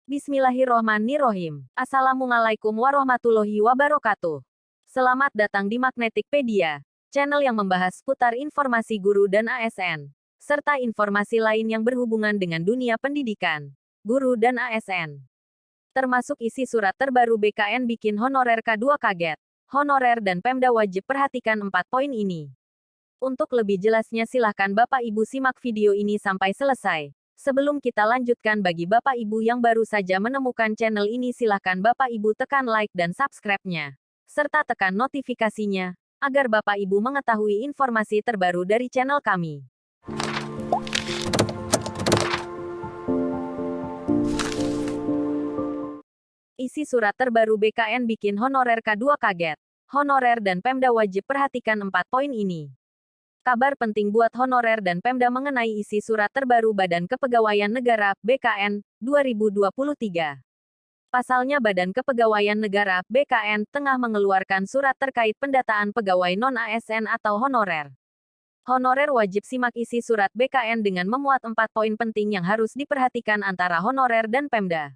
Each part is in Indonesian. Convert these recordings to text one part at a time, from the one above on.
Bismillahirrohmanirrohim. Assalamualaikum warahmatullahi wabarakatuh. Selamat datang di Magnetikpedia, channel yang membahas seputar informasi guru dan ASN, serta informasi lain yang berhubungan dengan dunia pendidikan, guru dan ASN. Termasuk isi surat terbaru BKN bikin honorer K2 kaget. Honorer dan Pemda wajib perhatikan 4 poin ini. Untuk lebih jelasnya silahkan Bapak Ibu simak video ini sampai selesai. Sebelum kita lanjutkan, bagi Bapak Ibu yang baru saja menemukan channel ini silahkan Bapak Ibu tekan like dan subscribe-nya. Serta tekan notifikasinya, agar Bapak Ibu mengetahui informasi terbaru dari channel kami. Isi surat terbaru BKN bikin honorer K2 kaget. Honorer dan Pemda wajib perhatikan 4 poin ini. Kabar penting buat honorer dan Pemda mengenai isi surat terbaru Badan Kepegawaian Negara, BKN, 2023. Pasalnya Badan Kepegawaian Negara, BKN, tengah mengeluarkan surat terkait pendataan pegawai non-ASN atau honorer. Honorer wajib simak isi surat BKN dengan memuat 4 poin penting yang harus diperhatikan antara honorer dan Pemda.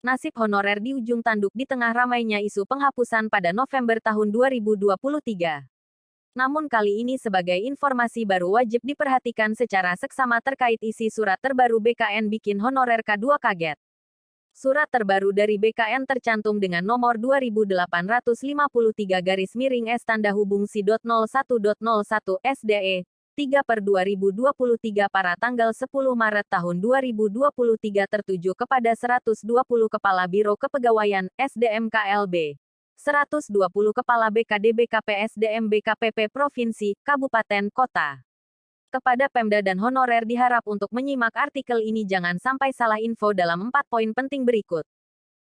Nasib honorer di ujung tanduk di tengah ramainya isu penghapusan pada November tahun 2023. Namun kali ini sebagai informasi baru wajib diperhatikan secara seksama terkait isi surat terbaru BKN bikin honorer K2 kaget. Surat terbaru dari BKN tercantum dengan nomor 2853-S tanda hubung si.01.01 SDE 3/2023 pada tanggal 10 Maret tahun 2023 tertuju kepada 120 Kepala Biro Kepegawaian SDM KLB. 120 Kepala BKD BKP SDM BKPP Provinsi, Kabupaten, Kota. Kepada Pemda dan honorer diharap untuk menyimak artikel ini jangan sampai salah info dalam 4 poin penting berikut.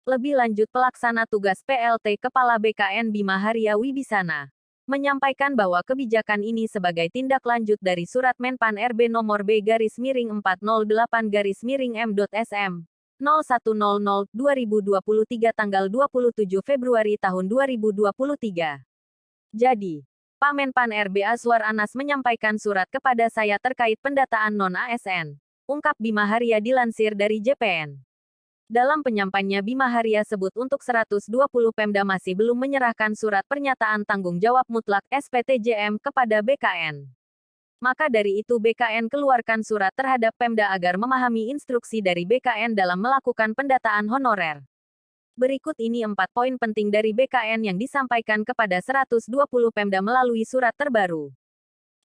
Lebih lanjut Pelaksana Tugas PLT Kepala BKN Bima Haria Wibisana menyampaikan bahwa kebijakan ini sebagai tindak lanjut dari Surat Menpan RB nomor B-408-M.SM. 0100-2023 tanggal 27 Februari tahun 2023. Jadi, Pak Menpan RB Azwar Anas menyampaikan surat kepada saya terkait pendataan non-ASN. Ungkap Bima Haria dilansir dari JPN. Dalam penyampaiannya Bima Haria sebut untuk 120 Pemda masih belum menyerahkan surat pernyataan tanggung jawab mutlak SPTJM kepada BKN. Maka dari itu BKN keluarkan surat terhadap Pemda agar memahami instruksi dari BKN dalam melakukan pendataan honorer. Berikut ini 4 poin penting dari BKN yang disampaikan kepada 120 Pemda melalui surat terbaru.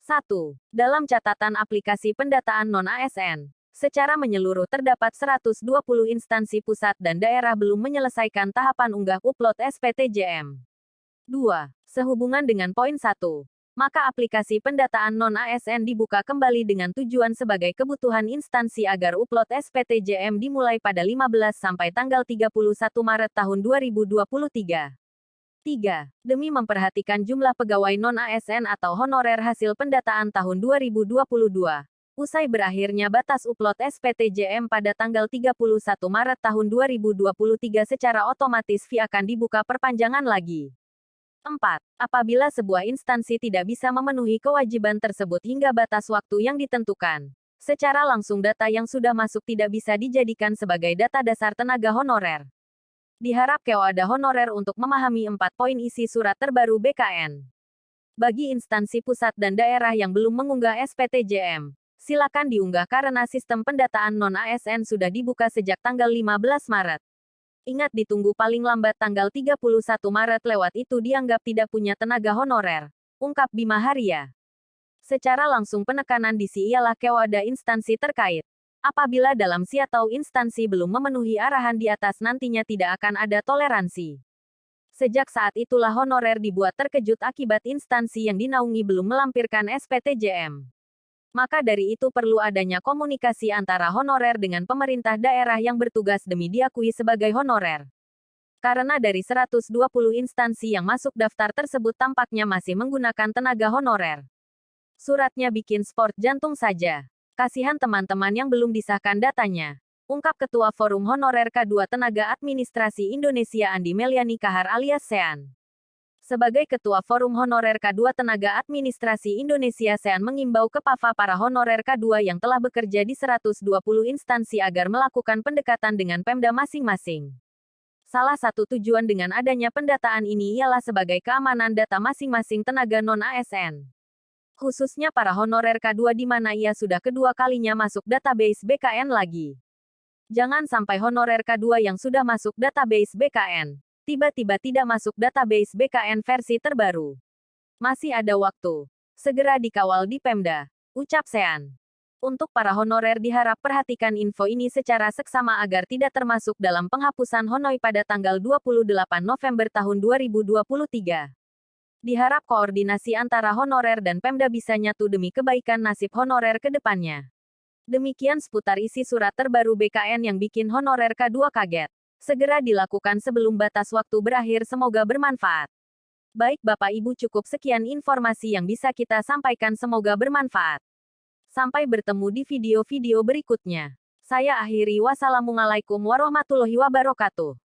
1. Dalam catatan aplikasi pendataan non-ASN, secara menyeluruh terdapat 120 instansi pusat dan daerah belum menyelesaikan tahapan unggah upload SPTJM. 2. Sehubungan dengan poin 1. Maka aplikasi pendataan non-ASN dibuka kembali dengan tujuan sebagai kebutuhan instansi agar upload SPTJM dimulai pada 15 sampai tanggal 31 Maret tahun 2023. 3. Demi memperhatikan jumlah pegawai non-ASN atau honorer hasil pendataan tahun 2022. Usai berakhirnya batas upload SPTJM pada tanggal 31 Maret tahun 2023 secara otomatis fee akan dibuka perpanjangan lagi. 4. Apabila sebuah instansi tidak bisa memenuhi kewajiban tersebut hingga batas waktu yang ditentukan, secara langsung data yang sudah masuk tidak bisa dijadikan sebagai data dasar tenaga honorer. Diharap kewadah honorer untuk memahami 4 poin isi surat terbaru BKN. Bagi instansi pusat dan daerah yang belum mengunggah SPTJM, silakan diunggah karena sistem pendataan non-ASN sudah dibuka sejak tanggal 15 Maret. Ingat ditunggu paling lambat tanggal 31 Maret lewat itu dianggap tidak punya tenaga honorer. Ungkap Bima Haria. Secara langsung penekanan di sini ialah kewadah instansi terkait. Apabila dalam si atau instansi belum memenuhi arahan di atas nantinya tidak akan ada toleransi. Sejak saat itulah honorer dibuat terkejut akibat instansi yang dinaungi belum melampirkan SPTJM. Maka dari itu perlu adanya komunikasi antara honorer dengan pemerintah daerah yang bertugas demi diakui sebagai honorer. Karena dari 120 instansi yang masuk daftar tersebut tampaknya masih menggunakan tenaga honorer. Suratnya bikin sport jantung saja. Kasihan teman-teman yang belum disahkan datanya. Ungkap Ketua Forum Honorer K2 Tenaga Administrasi Indonesia Andi Meliani Kahar alias Sean. Sebagai Ketua Forum Honorer K2 Tenaga Administrasi Indonesia Sean mengimbau ke para honorer K2 yang telah bekerja di 120 instansi agar melakukan pendekatan dengan Pemda masing-masing. Salah satu tujuan dengan adanya pendataan ini ialah sebagai keamanan data masing-masing tenaga non-ASN. Khususnya para honorer K2 di mana ia sudah kedua kalinya masuk database BKN lagi. Jangan sampai honorer K2 yang sudah masuk database BKN tiba-tiba tidak masuk database BKN versi terbaru. Masih ada waktu. Segera dikawal di Pemda. Ucap Sean. Untuk para honorer diharap perhatikan info ini secara seksama agar tidak termasuk dalam penghapusan honoi pada tanggal 28 November tahun 2023. Diharap koordinasi antara honorer dan Pemda bisa nyatu demi kebaikan nasib honorer ke depannya. Demikian seputar isi surat terbaru BKN yang bikin honorer K2 kaget. Segera dilakukan sebelum batas waktu berakhir, semoga bermanfaat. Baik Bapak Ibu, cukup sekian informasi yang bisa kita sampaikan, semoga bermanfaat. Sampai bertemu di video-video berikutnya. Saya akhiri, wassalamualaikum warahmatullahi wabarakatuh.